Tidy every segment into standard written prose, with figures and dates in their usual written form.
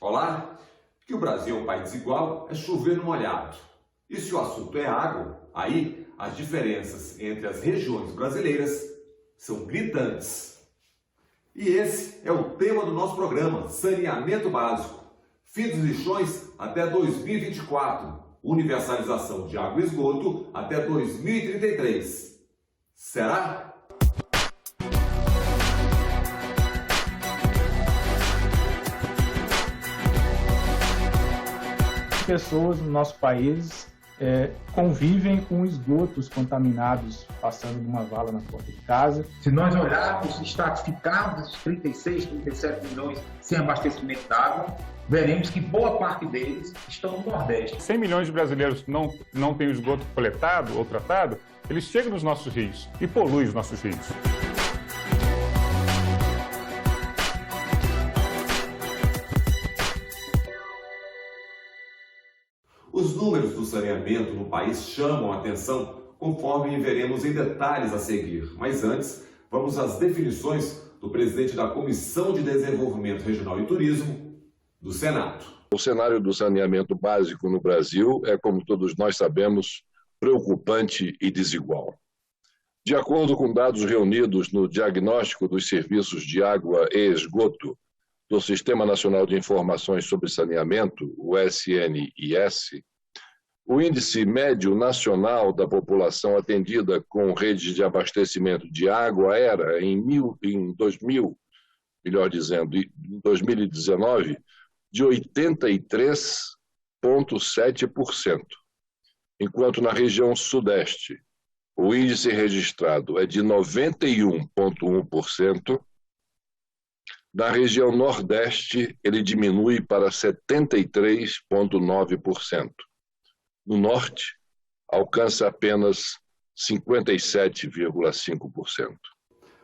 Olá! Que o Brasil é um país desigual é chover no molhado. E se o assunto é água, aí as diferenças entre as regiões brasileiras são gritantes. E esse é o tema do nosso programa, Saneamento Básico. Fim dos lixões até 2024. Universalização de água e esgoto até 2033. Será? Pessoas no nosso país convivem com esgotos contaminados passando numa vala na porta de casa. Se nós olharmos, estratificarmos esses 36, 37 milhões sem abastecimento de água, veremos que boa parte deles estão no Nordeste. 100 milhões de brasileiros não têm o esgoto coletado ou tratado, eles chegam nos nossos rios e poluem os nossos rios. Os números do saneamento no país chamam a atenção, conforme veremos em detalhes a seguir. Mas antes, vamos às definições do presidente da Comissão de Desenvolvimento Regional e Turismo do Senado. O cenário do saneamento básico no Brasil é, como todos nós sabemos, preocupante e desigual. De acordo com dados reunidos no Diagnóstico dos Serviços de Água e Esgoto do Sistema Nacional de Informações sobre Saneamento, o SNIS, o índice médio nacional da população atendida com redes de abastecimento de água era, em 2019, de 83,7%, enquanto na região Sudeste o índice registrado é de 91,1%, na região Nordeste ele diminui para 73,9%. No Norte, alcança apenas 57,5%.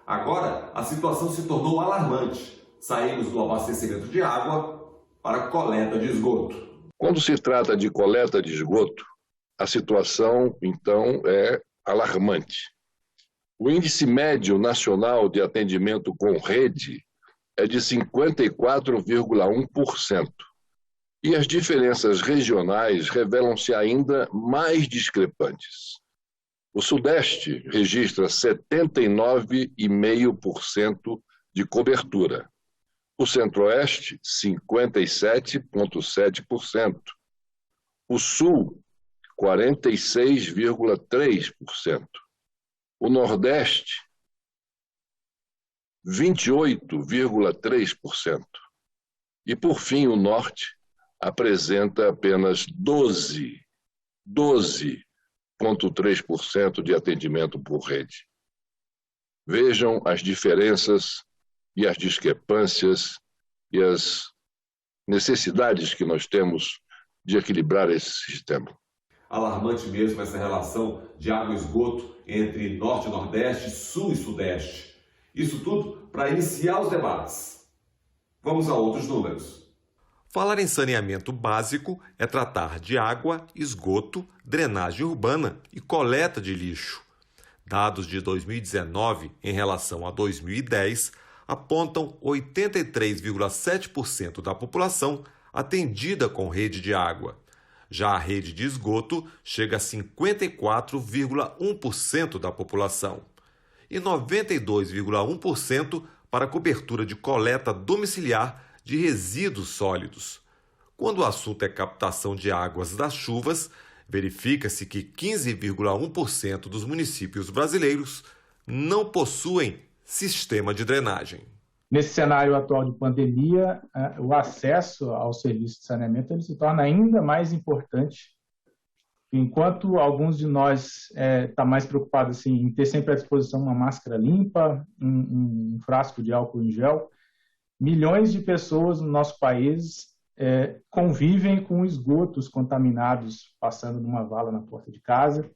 Agora, a situação se tornou alarmante. Saímos do abastecimento de água para a coleta de esgoto. Quando se trata de coleta de esgoto, a situação, então, é alarmante. O índice médio nacional de atendimento com rede é de 54,1%. E as diferenças regionais revelam-se ainda mais discrepantes. O Sudeste registra 79,5% de cobertura. O Centro-Oeste, 57,7%. O Sul, 46,3%. O Nordeste, 28,3%. E, por fim, o Norte apresenta apenas 12,3% de atendimento por rede. Vejam as diferenças e as discrepâncias e as necessidades que nós temos de equilibrar esse sistema. Alarmante mesmo essa relação de água e esgoto entre Norte e Nordeste, Sul e Sudeste. Isso tudo para iniciar os debates. Vamos a outros números. Falar em saneamento básico é tratar de água, esgoto, drenagem urbana e coleta de lixo. Dados de 2019 em relação a 2010 apontam 83,7% da população atendida com rede de água. Já a rede de esgoto chega a 54,1% da população e 92,1% para a cobertura de coleta domiciliar de resíduos sólidos. Quando o assunto é captação de águas das chuvas, verifica-se que 15,1% dos municípios brasileiros não possuem sistema de drenagem. Nesse cenário atual de pandemia, o acesso ao serviço de saneamento ele se torna ainda mais importante. Enquanto alguns de nós estão mais preocupados assim, em ter sempre à disposição uma máscara limpa, um frasco de álcool em gel, milhões de pessoas no nosso país convivem com esgotos contaminados passando numa vala na porta de casa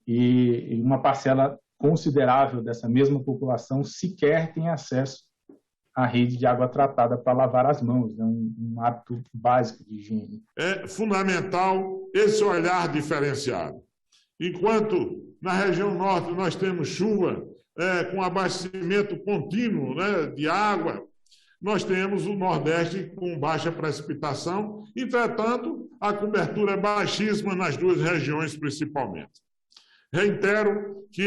e uma parcela considerável dessa mesma população sequer tem acesso à rede de água tratada para lavar as mãos, né? Um hábito básico de higiene. É fundamental esse olhar diferenciado. Enquanto na região norte nós temos chuva com abastecimento contínuo, né, de água, nós temos o Nordeste com baixa precipitação, entretanto, a cobertura é baixíssima nas duas regiões principalmente. Reitero que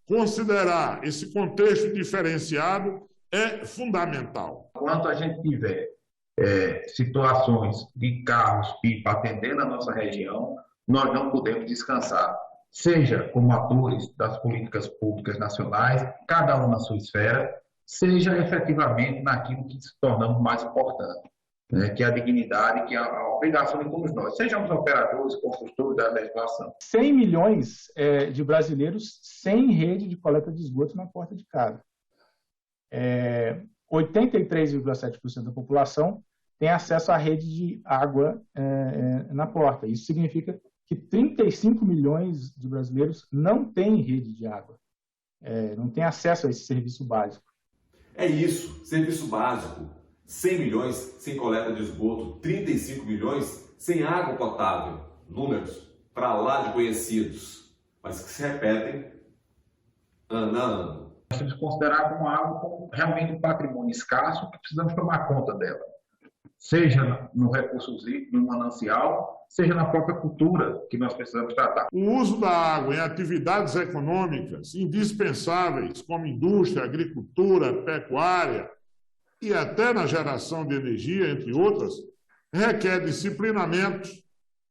considerar esse contexto diferenciado é fundamental. Enquanto a gente tiver situações de carros-pipa atendendo a nossa região, nós não podemos descansar, seja como atores das políticas públicas nacionais, cada um na sua esfera, seja efetivamente naquilo que se tornamos mais importante, né, que é a dignidade, que é a obrigação de todos nós, sejamos operadores, construtores da legislação. 100 milhões de brasileiros sem rede de coleta de esgoto na porta de casa. 83,7% da população tem acesso à rede de água na porta. Isso significa que 35 milhões de brasileiros não têm rede de água, não têm acesso a esse serviço básico. É isso, serviço básico. 100 milhões sem coleta de esgoto, 35 milhões sem água potável. Números para lá de conhecidos, mas que se repetem ano a ano. Nós temos que considerar como água como realmente um patrimônio escasso que precisamos tomar conta dela. Seja no recurso hídrico, no manancial, seja na própria cultura que nós precisamos tratar. O uso da água em atividades econômicas indispensáveis, como indústria, agricultura, pecuária e até na geração de energia, entre outras, requer disciplinamento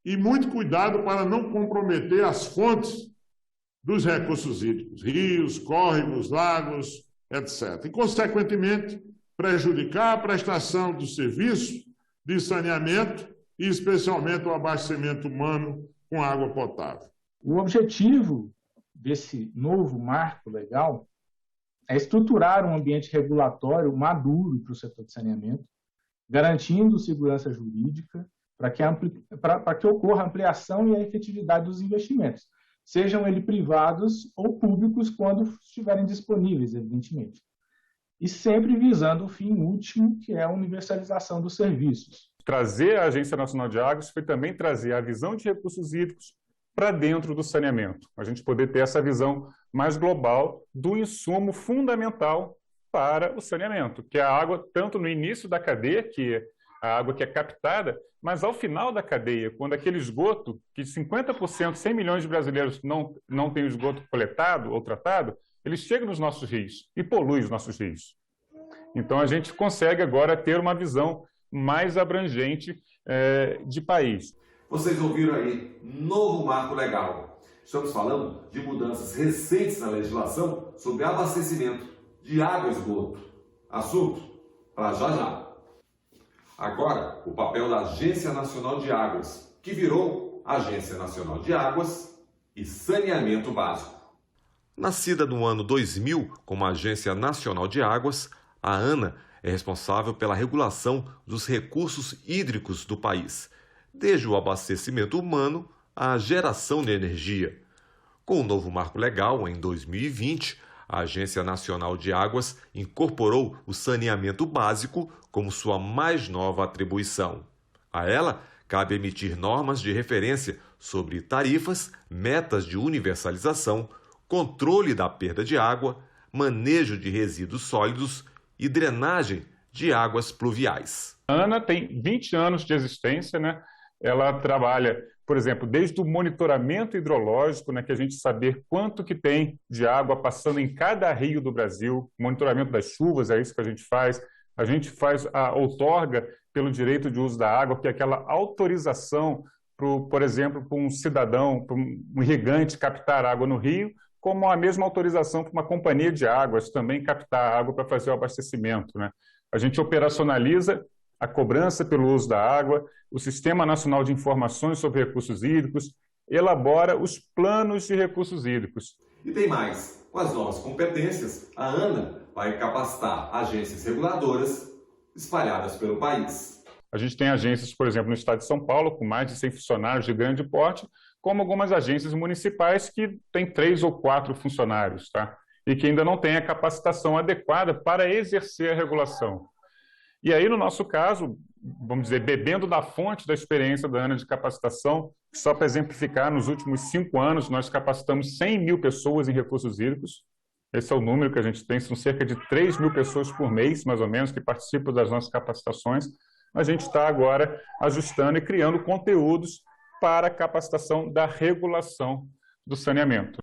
e muito cuidado para não comprometer as fontes dos recursos hídricos, rios, córregos, lagos, etc. E, consequentemente, prejudicar a prestação do serviço de saneamento e, especialmente, o abastecimento humano com água potável. O objetivo desse novo marco legal é estruturar um ambiente regulatório maduro para o setor de saneamento, garantindo segurança jurídica para que ocorra a ampliação e a efetividade dos investimentos, sejam eles privados ou públicos, quando estiverem disponíveis, evidentemente. E sempre visando o fim último, que é a universalização dos serviços. Trazer a Agência Nacional de Águas foi também trazer a visão de recursos hídricos para dentro do saneamento. A gente poder ter essa visão mais global do insumo fundamental para o saneamento, que é a água, tanto no início da cadeia, que é a água que é captada, mas ao final da cadeia, quando aquele esgoto, que 50%, 100 milhões de brasileiros não têm o esgoto coletado ou tratado, ele chega nos nossos rios e polui os nossos rios. Então, a gente consegue agora ter uma visão mais abrangente de país. Vocês ouviram aí, novo marco legal. Estamos falando de mudanças recentes na legislação sobre abastecimento de água e esgoto. Assunto para já. Agora, o papel da Agência Nacional de Águas, que virou Agência Nacional de Águas e Saneamento Básico. Nascida no ano 2000 como Agência Nacional de Águas, a ANA é responsável pela regulação dos recursos hídricos do país, desde o abastecimento humano à geração de energia. Com o novo marco legal, em 2020, a Agência Nacional de Águas incorporou o saneamento básico como sua mais nova atribuição. A ela cabe emitir normas de referência sobre tarifas, metas de universalização, controle da perda de água, manejo de resíduos sólidos e drenagem de águas pluviais. A ANA tem 20 anos de existência, né? Ela trabalha, por exemplo, desde o monitoramento hidrológico, né, que a gente saber quanto que tem de água passando em cada rio do Brasil, monitoramento das chuvas, é isso que a gente faz. A gente faz a outorga pelo direito de uso da água, que é aquela autorização, por exemplo, para um cidadão, para um irrigante captar água no rio, como a mesma autorização para uma companhia de águas também captar água para fazer o abastecimento, né? A gente operacionaliza a cobrança pelo uso da água, o Sistema Nacional de Informações sobre Recursos Hídricos, elabora os planos de recursos hídricos. E tem mais, com as novas competências, a ANA vai capacitar agências reguladoras espalhadas pelo país. A gente tem agências, por exemplo, no estado de São Paulo, com mais de 100 funcionários de grande porte, como algumas agências municipais que têm 3 ou 4 funcionários, tá? E que ainda não têm a capacitação adequada para exercer a regulação. E aí, no nosso caso, vamos dizer, bebendo da fonte da experiência da ANA de capacitação, só para exemplificar, nos últimos 5 anos, nós capacitamos 100 mil pessoas em recursos hídricos, Esse é o número que a gente tem, são cerca de 3 mil pessoas por mês, mais ou menos, que participam das nossas capacitações. A gente está agora ajustando e criando conteúdos para a capacitação da regulação do saneamento.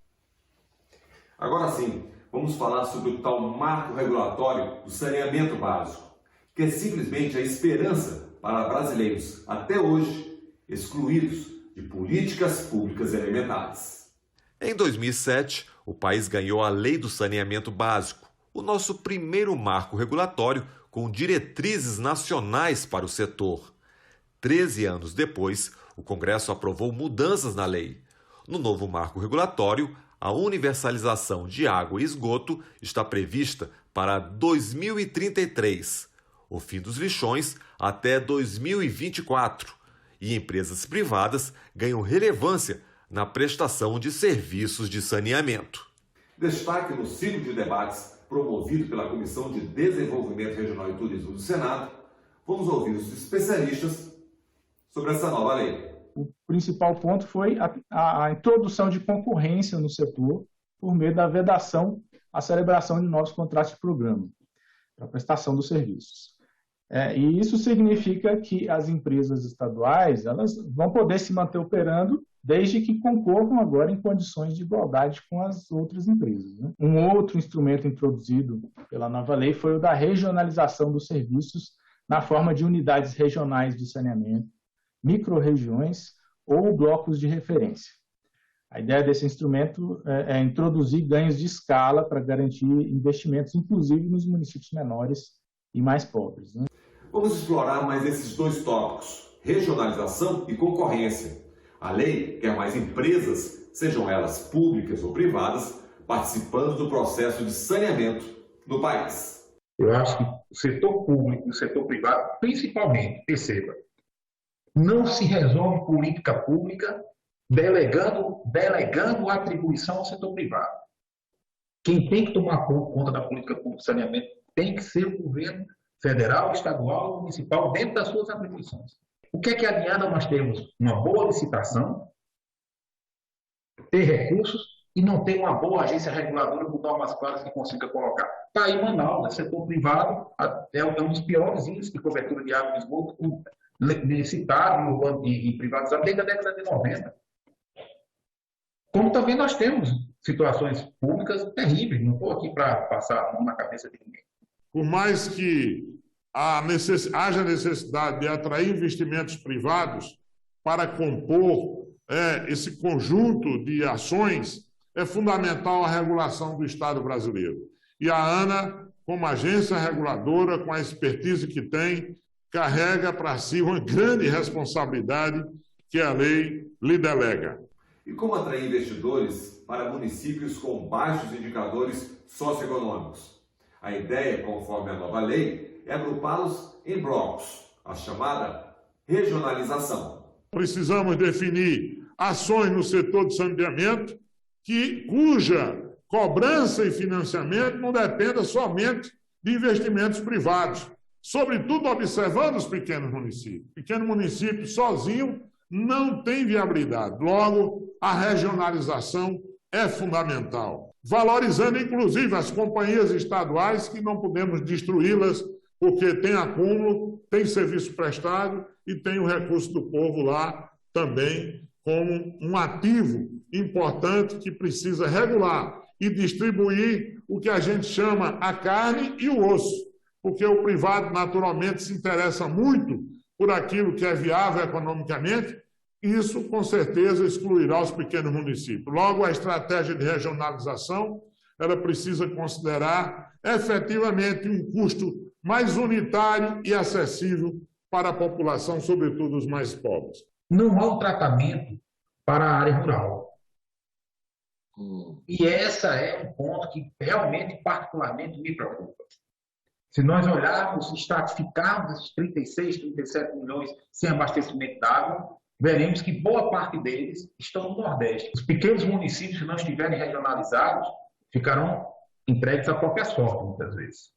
Agora sim, vamos falar sobre o tal marco regulatório do saneamento básico, que é simplesmente a esperança para brasileiros, até hoje, excluídos de políticas públicas elementares. Em 2007, o país ganhou a Lei do Saneamento Básico, o nosso primeiro marco regulatório com diretrizes nacionais para o setor. 13 anos depois, o Congresso aprovou mudanças na lei. No novo marco regulatório, a universalização de água e esgoto está prevista para 2033, o fim dos lixões até 2024, e empresas privadas ganham relevância na prestação de serviços de saneamento. Destaque no ciclo de debates promovido pela Comissão de Desenvolvimento Regional e Turismo do Senado, vamos ouvir os especialistas sobre essa nova lei. O principal ponto foi a introdução de concorrência no setor por meio da vedação à celebração de novos contratos de programa para a prestação dos serviços. E isso significa que as empresas estaduais elas vão poder se manter operando desde que concorram agora em condições de igualdade com as outras empresas, né? Um outro instrumento introduzido pela nova lei foi o da regionalização dos serviços na forma de unidades regionais de saneamento, micro-regiões ou blocos de referência. A ideia desse instrumento é introduzir ganhos de escala para garantir investimentos, inclusive nos municípios menores e mais pobres, né? Vamos explorar mais esses dois tópicos, regionalização e concorrência. A lei quer mais empresas, sejam elas públicas ou privadas, participando do processo de saneamento no país. Eu acho que o setor público e o setor privado, principalmente, perceba, não se resolve política pública delegando a atribuição ao setor privado. Quem tem que tomar conta da política pública de saneamento tem que ser o governo federal, estadual, municipal, dentro das suas atribuições. O que é que adianta nós termos uma boa licitação, ter recursos e não ter uma boa agência reguladora com normas claras que consiga colocar? Está aí Manaus, o setor privado é um dos piores índices de cobertura de água e esgoto licitado e privatizado desde a década de 90. Como também nós temos situações públicas terríveis, não estou aqui para passar a mão na cabeça de ninguém. Por mais que haja necessidade de atrair investimentos privados para compor esse conjunto de ações, é fundamental a regulação do Estado brasileiro. E a ANA, como agência reguladora, com a expertise que tem, carrega para si uma grande responsabilidade que a lei lhe delega. E como atrair investidores para municípios com baixos indicadores socioeconômicos? A ideia, conforme a nova lei, é agrupá-los em blocos, a chamada regionalização. Precisamos definir ações no setor de saneamento cuja cobrança e financiamento não dependa somente de investimentos privados, sobretudo observando os pequenos municípios. Pequeno município sozinho não tem viabilidade. Logo, a regionalização é fundamental, valorizando inclusive as companhias estaduais, que não podemos destruí-las, porque tem acúmulo, tem serviço prestado e tem o recurso do povo lá também como um ativo importante que precisa regular e distribuir o que a gente chama a carne e o osso, porque o privado naturalmente se interessa muito por aquilo que é viável economicamente. Isso, com certeza, excluirá os pequenos municípios. Logo, a estratégia de regionalização, ela precisa considerar efetivamente um custo mais unitário e acessível para a população, sobretudo os mais pobres. Não há um tratamento para a área rural. E esse é um ponto que realmente, particularmente, me preocupa. Se nós olharmos, estratificarmos esses 36, 37 milhões sem abastecimento de água, veremos que boa parte deles estão no Nordeste. Os pequenos municípios, se não estiverem regionalizados, ficarão entregues à própria sorte, muitas vezes.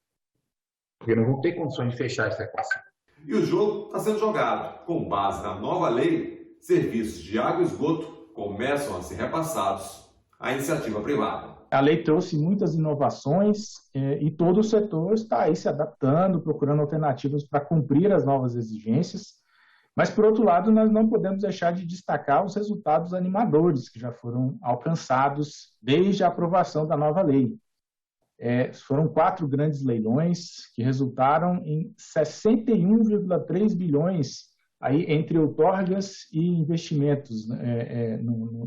Porque não vão ter condições de fechar essa equação. E o jogo está sendo jogado. Com base na nova lei, serviços de água e esgoto começam a ser repassados à iniciativa privada. a lei trouxe muitas inovações e todo o setor está aí se adaptando, procurando alternativas para cumprir as novas exigências. Mas, por outro lado, nós não podemos deixar de destacar os resultados animadores que já foram alcançados desde a aprovação da nova lei. Foram 4 grandes leilões que resultaram em 61,3 bilhões aí entre outorgas e investimentos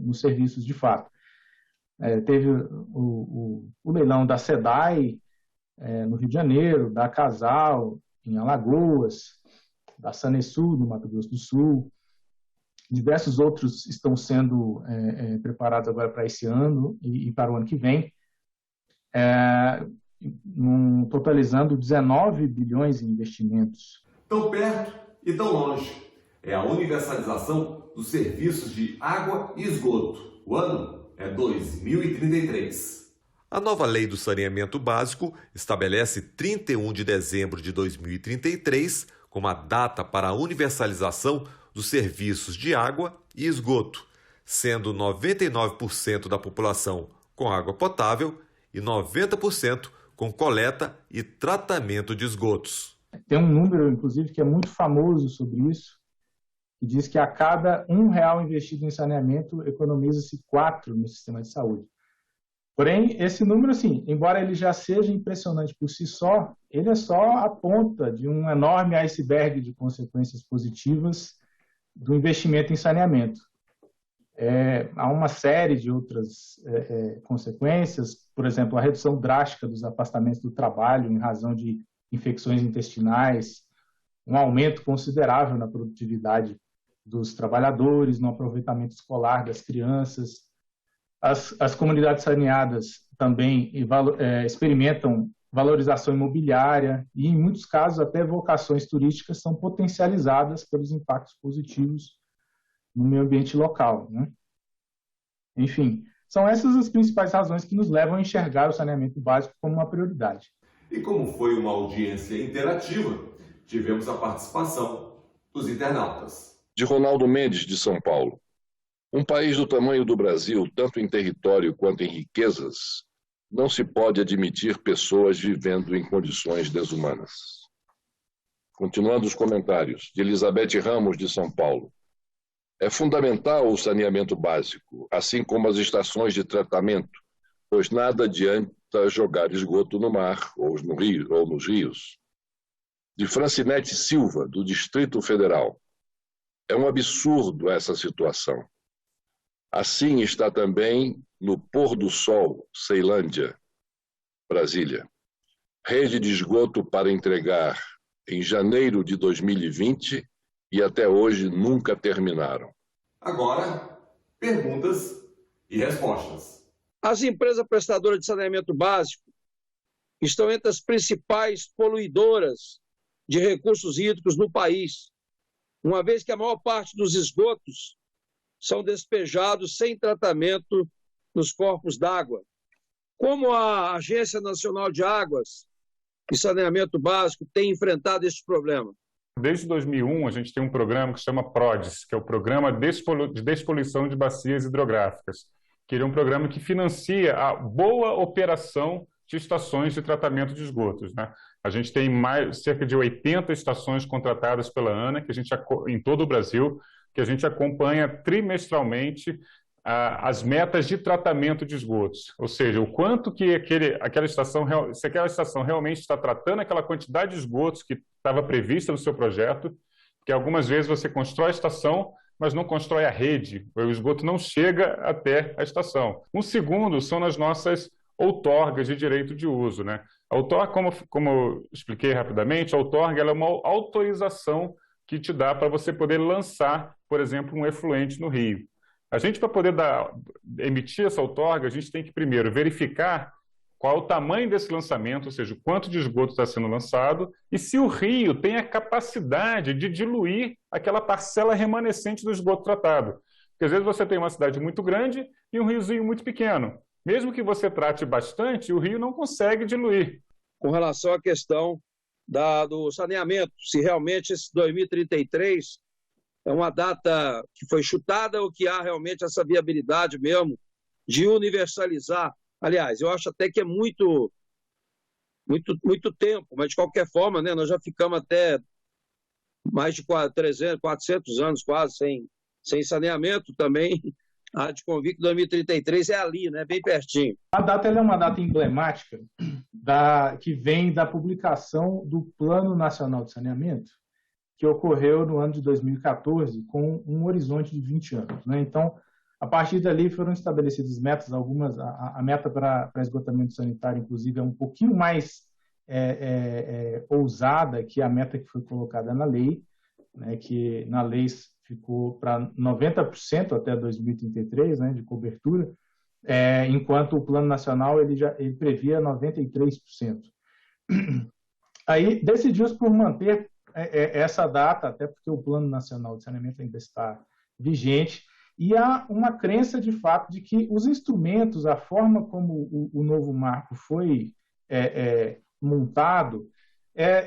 nos serviços de fato. Teve o leilão da SEDAI no Rio de Janeiro, da Casal em Alagoas, da Sanesul, no Mato Grosso do Sul. Diversos outros estão sendo preparados agora para esse ano e para o ano que vem, totalizando 19 bilhões em investimentos. Tão perto e tão longe. É a universalização dos serviços de água e esgoto. O ano é 2033. A nova Lei do Saneamento Básico estabelece 31 de dezembro de 2033 como a data para a universalização dos serviços de água e esgoto, sendo 99% da população com água potável e 90% com coleta e tratamento de esgotos. Tem um número, inclusive, que é muito famoso sobre isso, que diz que a cada R$1 investido em saneamento, economiza-se 4 no sistema de saúde. Porém, esse número, assim, embora ele já seja impressionante por si só, ele é só a ponta de um enorme iceberg de consequências positivas do investimento em saneamento. Há uma série de outras consequências, por exemplo, a redução drástica dos afastamentos do trabalho em razão de infecções intestinais, um aumento considerável na produtividade dos trabalhadores, no aproveitamento escolar das crianças. As comunidades saneadas também experimentam valorização imobiliária e, em muitos casos, até vocações turísticas são potencializadas pelos impactos positivos no meio ambiente local, né? Enfim, são essas as principais razões que nos levam a enxergar o saneamento básico como uma prioridade. E como foi uma audiência interativa, tivemos a participação dos internautas. De Ronaldo Mendes, de São Paulo. Um país do tamanho do Brasil, tanto em território quanto em riquezas, não se pode admitir pessoas vivendo em condições desumanas. Continuando os comentários, de Elizabeth Ramos, de São Paulo. É fundamental o saneamento básico, assim como as estações de tratamento, pois nada adianta jogar esgoto no mar ou nos rios. De Francinete Silva, do Distrito Federal. É um absurdo essa situação. Assim está também no Pôr do Sol, Ceilândia, Brasília. Rede de esgoto para entregar em janeiro de 2020 e até hoje nunca terminaram. Agora, perguntas e respostas. As empresas prestadoras de saneamento básico estão entre as principais poluidoras de recursos hídricos no país, uma vez que a maior parte dos esgotos são despejados sem tratamento nos corpos d'água. Como a Agência Nacional de Águas e Saneamento Básico tem enfrentado esse problema? Desde 2001, a gente tem um programa que se chama PRODES, que é o Programa de Despoluição de Bacias Hidrográficas, que é um programa que financia a boa operação de estações de tratamento de esgotos, né? A gente tem cerca de 80 estações contratadas pela ANA, que a gente, em todo o Brasil, que a gente acompanha trimestralmente as metas de tratamento de esgotos, ou seja, o quanto que aquela estação, se aquela estação realmente está tratando aquela quantidade de esgotos que estava prevista no seu projeto, porque algumas vezes você constrói a estação, mas não constrói a rede, o esgoto não chega até a estação. Um segundo são nas nossas outorgas de direito de uso, né? A outorga, como eu expliquei rapidamente, a outorga ela é uma autorização que te dá para você poder lançar, por exemplo, um efluente no rio. A gente, para poder emitir essa outorga, a gente tem que primeiro verificar qual é o tamanho desse lançamento, ou seja, o quanto de esgoto está sendo lançado, e se o rio tem a capacidade de diluir aquela parcela remanescente do esgoto tratado. Porque às vezes você tem uma cidade muito grande e um riozinho muito pequeno. Mesmo que você trate bastante, o rio não consegue diluir. Com relação à questão do saneamento, se realmente esse 2033 é uma data que foi chutada ou que há realmente essa viabilidade mesmo de universalizar Aliás, eu acho até que é muito tempo, mas de qualquer forma, né, nós já ficamos até mais de 300, 400 anos quase sem saneamento também. A de Convicto 2033 é ali, né, bem pertinho. A data ela é uma data emblemática que vem da publicação do Plano Nacional de Saneamento, que ocorreu no ano de 2014, com um horizonte de 20 anos. Né? Então, a partir dali foram estabelecidas metas, a meta para esgotamento sanitário, inclusive, é um pouquinho mais ousada que a meta que foi colocada na lei, né? Que na lei ficou para 90% até 2033, né, de cobertura, enquanto o Plano Nacional ele previa 93%. Aí decidiu-se por manter essa data, até porque o Plano Nacional de Saneamento ainda está vigente, e há uma crença, de fato, de que os instrumentos, a forma como o novo marco foi montado,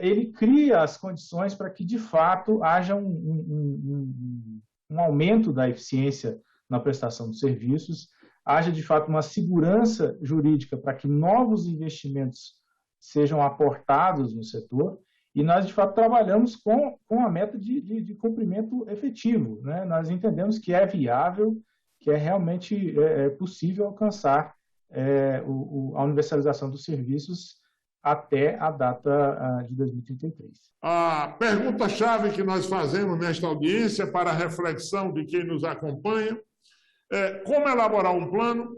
ele cria as condições para que, de fato, haja um aumento da eficiência na prestação dos serviços, haja, de fato, uma segurança jurídica para que novos investimentos sejam aportados no setor, e nós, de fato, trabalhamos com a meta de cumprimento efetivo. Né? Nós entendemos que é viável, que é realmente possível alcançar a universalização dos serviços até a data de 2033. A pergunta-chave que nós fazemos nesta audiência para a reflexão de quem nos acompanha é como elaborar um plano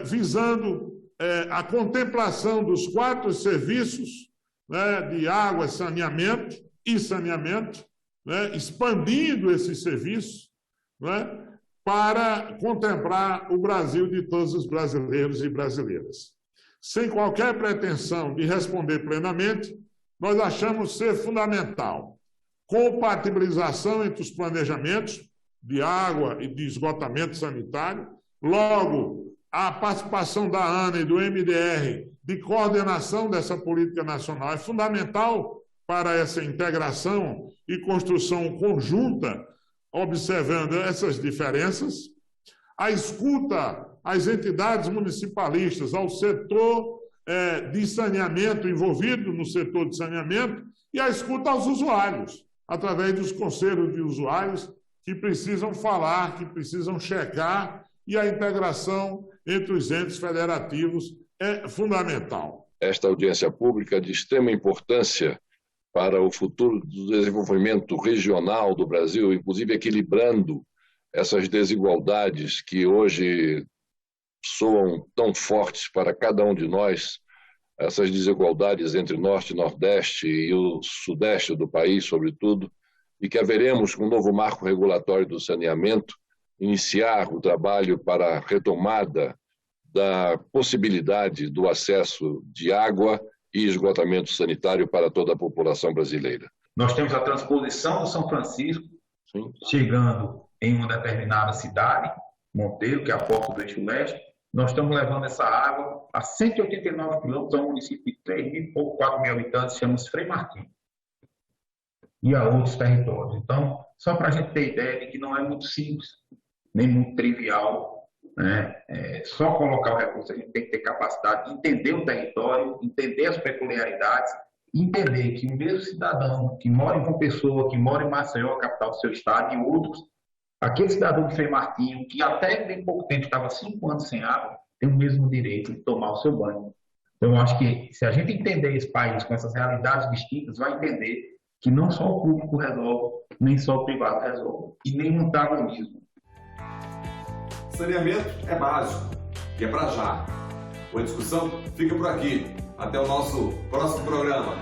visando a contemplação dos 4 serviços, né, de água, saneamento e saneamento, né, expandindo esses serviços, né, para contemplar o Brasil de todos os brasileiros e brasileiras. Sem qualquer pretensão de responder plenamente, nós achamos ser fundamental compatibilização entre os planejamentos de água e de esgotamento sanitário, logo, a participação da ANA e do MDR de coordenação dessa política nacional é fundamental para essa integração e construção conjunta, observando essas diferenças. A escuta às entidades municipalistas, ao setor de saneamento envolvido no setor de saneamento e a escuta aos usuários, através dos conselhos de usuários que precisam falar, que precisam checar, e a integração entre os entes federativos é fundamental. Esta audiência pública é de extrema importância para o futuro do desenvolvimento regional do Brasil, inclusive equilibrando essas desigualdades que hoje soam tão fortes para cada um de nós, essas desigualdades entre Norte e Nordeste e o Sudeste do país, sobretudo, e que haveremos, com o novo marco regulatório do saneamento, iniciar o trabalho para a retomada da possibilidade do acesso de água e esgotamento sanitário para toda a população brasileira. Nós temos a transposição do São Francisco, Sim. chegando em uma determinada cidade, Monteiro, que é a porta do Eixo Leste. Nós estamos levando essa água a 189 quilômetros a um município de 3.000 e pouco, 4.000 habitantes, chama-se Frei Martim, e a outros territórios. Então, só para a gente ter ideia de que não é muito simples, nem muito trivial, né? Só colocar o recurso, a gente tem que ter capacidade de entender o território, entender as peculiaridades, entender que o mesmo cidadão que mora em João Pessoa, que mora em Maceió, a capital do seu estado, e outros, aquele cidadão de Frei Martinho, que até bem pouco tempo estava 5 anos sem água, tem o mesmo direito de tomar o seu banho. Então, eu acho que se a gente entender esse país com essas realidades distintas, vai entender que não só o público resolve, nem só o privado resolve, e nem um antagonismo. Saneamento é básico e é para já. A discussão fica por aqui. Até o nosso próximo programa.